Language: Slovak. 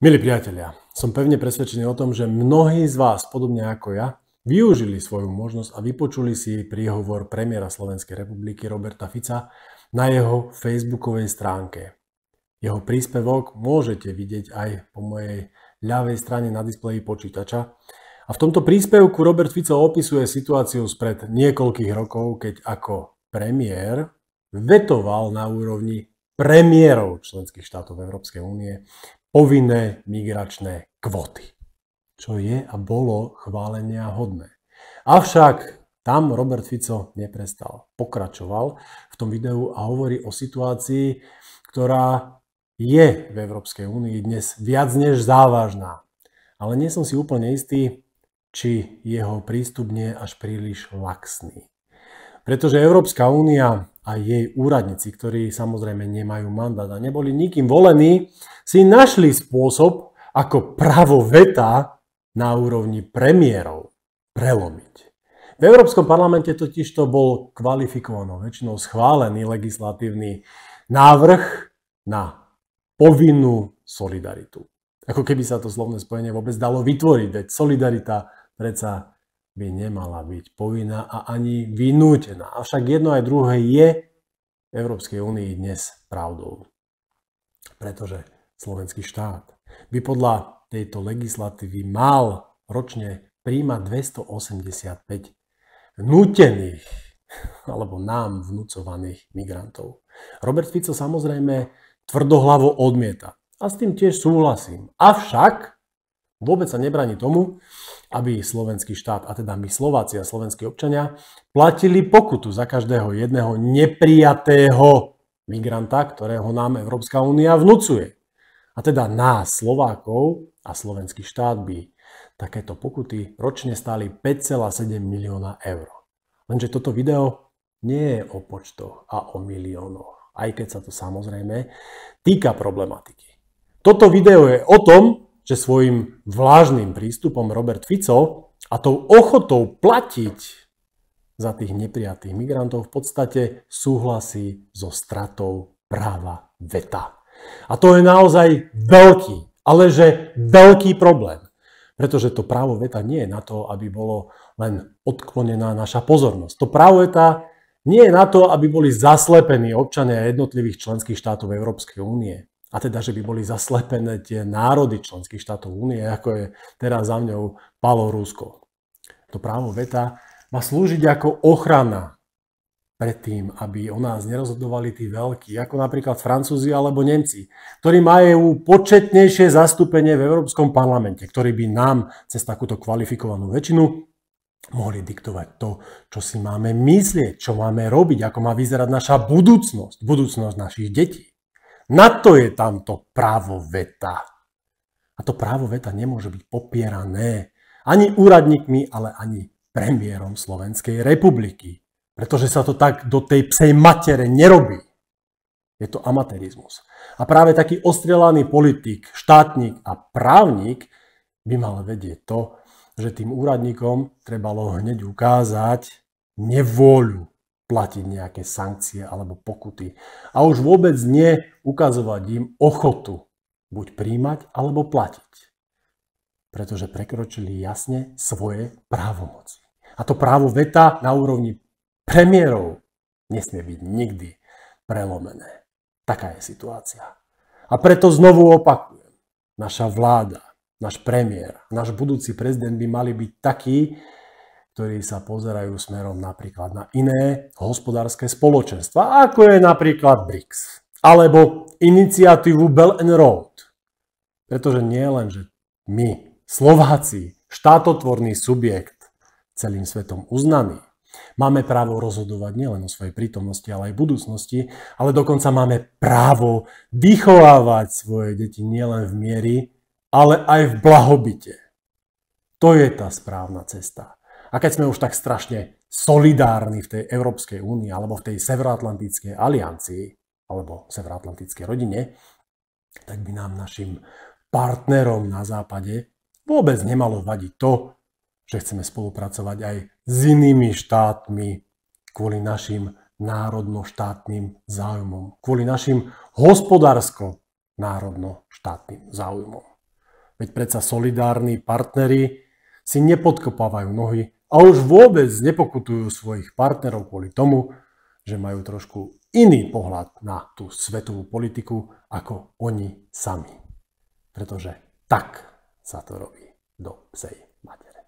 Milí priatelia, som pevne presvedčený o tom, že mnohí z vás, podobne ako ja, využili svoju možnosť a vypočuli si príhovor premiéra Slovenskej republiky Roberta Fica na jeho facebookovej stránke. Jeho príspevok môžete vidieť aj po mojej ľavej strane na displeji počítača. A v tomto príspevku Robert Fico opisuje situáciu spred niekoľkých rokov, keď ako premiér vetoval na úrovni premiérov členských štátov Európskej únie povinné migračné kvóty, čo je a bolo chválenia hodné. Avšak tam Robert Fico neprestal. Pokračoval v tom videu a hovorí o situácii, ktorá je v Európskej únii dnes viac než závažná. Ale nie som si úplne istý, či jeho prístup nie je až príliš laxný. Pretože Európska únia a jej úradníci, ktorí samozrejme nemajú mandát a neboli nikým volení, si našli spôsob, ako právo veta na úrovni premiérov prelomiť. V Európskom parlamente totiž to bol kvalifikovanou väčšinou schválený legislatívny návrh na povinnú solidaritu. Ako keby sa to slovné spojenie vôbec dalo vytvoriť, veď solidarita predsa by nemala byť povinná a ani vynútená. Avšak jedno aj druhé je v Európskej únii dnes pravdou. Pretože slovenský štát by podľa tejto legislatívy mal ročne prijímať 285 nútených alebo nám vnúcovaných migrantov. Robert Fico samozrejme tvrdohlavo odmieta. A s tým tiež súhlasím. Avšak vôbec sa nebráni tomu, aby slovenský štát, a teda my Slováci a slovenskí občania, platili pokutu za každého jedného neprijatého migranta, ktorého nám Európska únia vnúcuje. A teda nás, Slovákov a slovenský štát by takéto pokuty ročne stáli 5,7 milióna eur. Lenže toto video nie je o počtoch a o miliónoch, aj keď sa to samozrejme týka problematiky. Toto video je o tom, že svojím vlážnym prístupom Robert Fico a tou ochotou platiť za tých neprijatých migrantov v podstate súhlasí so stratou práva veta. A to je naozaj veľký, ale že veľký problém. Pretože to právo veta nie je na to, aby bolo len odklonená naša pozornosť. To právo veta nie je na to, aby boli zaslepení občania jednotlivých členských štátov Európskej únie. A teda, že by boli zaslepené tie národy členských štátov únie, ako je teraz za mňou Palo Rusko. To právo veta má slúžiť ako ochrana pred tým, aby o nás nerozhodovali tí veľkí, ako napríklad Francúzi alebo Nemci, ktorí majú početnejšie zastúpenie v Európskom parlamente, ktorí by nám cez takúto kvalifikovanú väčšinu mohli diktovať to, čo si máme myslieť, čo máme robiť, ako má vyzerať naša budúcnosť, budúcnosť našich detí. Na to je tamto právo veta. A to právo veta nemôže byť popierané ani úradníkmi, ale ani premiérom Slovenskej republiky. Pretože sa to tak do tej psej matere nerobí. Je to amatérizmus. A práve taký ostrelaný politik, štátnik a právnik by mal vedieť to, že tým úradníkom trebalo hneď ukázať nevôľu platiť nejaké sankcie alebo pokuty. A už vôbec nie ukazovať im ochotu buď príjmať alebo platiť. Pretože prekročili jasne svoje právomoci. A to právo veta na úrovni premiérov nesmie byť nikdy prelomené. Taká je situácia. A preto znovu opakujem. Naša vláda, náš premiér, náš budúci prezident by mali byť takí, ktorí sa pozerajú smerom napríklad na iné hospodárske spoločenstva, ako je napríklad BRICS, alebo iniciatívu Belt and Road. Pretože nie len, že my, Slováci, štátotvorný subjekt, celým svetom uznaný, máme právo rozhodovať nielen o svojej prítomnosti, ale aj budúcnosti, ale dokonca máme právo vychovávať svoje deti nielen v miery, ale aj v blahobite. To je tá správna cesta. A keď sme už tak strašne solidárni v tej Európskej únii alebo v tej Severoatlantickej aliancii alebo Severoatlantickej rodine, tak by nám našim partnerom na západe vôbec nemalo vadiť to, že chceme spolupracovať aj s inými štátmi kvôli našim národno-štátnym záujmom, kvôli našim hospodársko-národno-štátnym záujmom. Veď predsa solidárni partneri si nepodkopávajú nohy a už vôbec nepokutujú svojich partnerov kvôli tomu, že majú trošku iný pohľad na tú svetovú politiku ako oni sami. Pretože tak sa to robí do psej matere.